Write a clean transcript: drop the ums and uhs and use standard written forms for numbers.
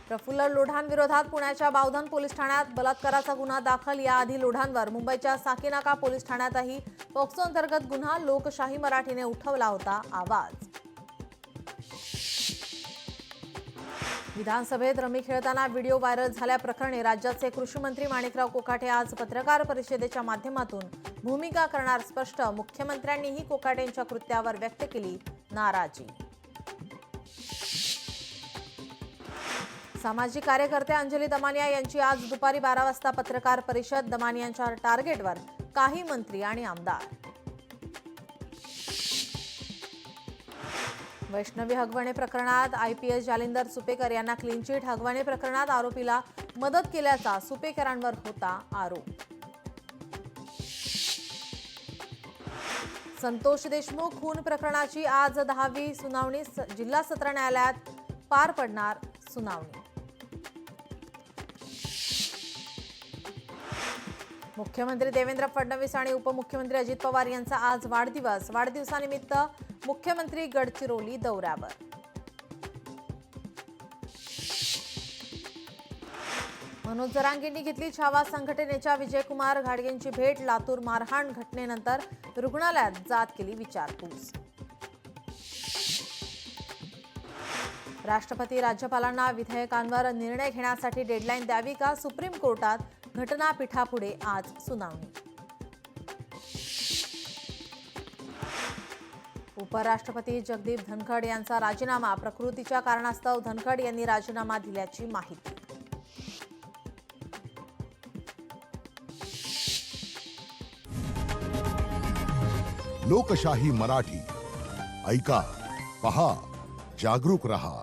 प्रफुल्ल लोढांविरोधात पुण्याच्या बावधन पोलीस ठाण्यात बलात्काराचा गुन्हा दाखल। याआधी लोढांवर मुंबईच्या साकीनाका पोलीस ठाण्यातही पॉक्सो अंतर्गत गुन्हा। लोकशाही मराठीने उठवला होता आवाज। विधानसभेत रमी खेळताना व्हिडिओ व्हायरल झाल्याप्रकरणी राज्याचे कृषी मंत्री माणिकराव कोकाटे आज पत्रकार परिषदेच्या माध्यमातून भूमिका करणार स्पष्ट। मुख्यमंत्र्यांनीही कोकाटेंच्या कृत्यावर व्यक्त केली नाराजी। सामाजिक कार्यकर्ते अंजली दमानिया यांची आज दुपारी 12 वाजता पत्रकार परिषद। दमानियांच्या टार्गेटवर काही मंत्री आणि आमदार। वैष्णवी हगवणे प्रकरणात आयपीएस जालिंदर सुपेकर यांना क्लीन चिट। हगवणे प्रकरणात आरोपीला मदत केल्याचा सुपेकरांवर होता आरोप। संतोष देशमुख खून प्रकरणाची आज 10वी सुनावणी। जिल्हा सत्र न्यायालयात पार पडणार सुनावणी। मुख्यमंत्री देवेंद्र फडणवीस आणि उपमुख्यमंत्री अजित पवार यांचा आज वाढदिवस। वाढदिवसानिमित्त मुख्यमंत्री गडचिरोली दौऱ्यावर। मनोज जरांगेंनी घेतली छावा संघटनेच्या विजयकुमार घाडगेंची भेट। लातूर मारहाण घटनेनंतर रुग्णालयात जात केली विचारपूस। राष्ट्रपती राज्यपालांना विधेयकांवर निर्णय घेण्यासाठी डेडलाईन द्यावी का? सुप्रीम कोर्टात घटनापीठापुढे आज सुनावणी। उपराष्ट्रपती जगदीप धनखड यांचा राजीनामा। प्रकृतीच्या कारणास्तव धनखड यांनी राजीनामा दिल्याची माहिती। लोकशाही मराठी ऐका, पहा, जागरूक रहा।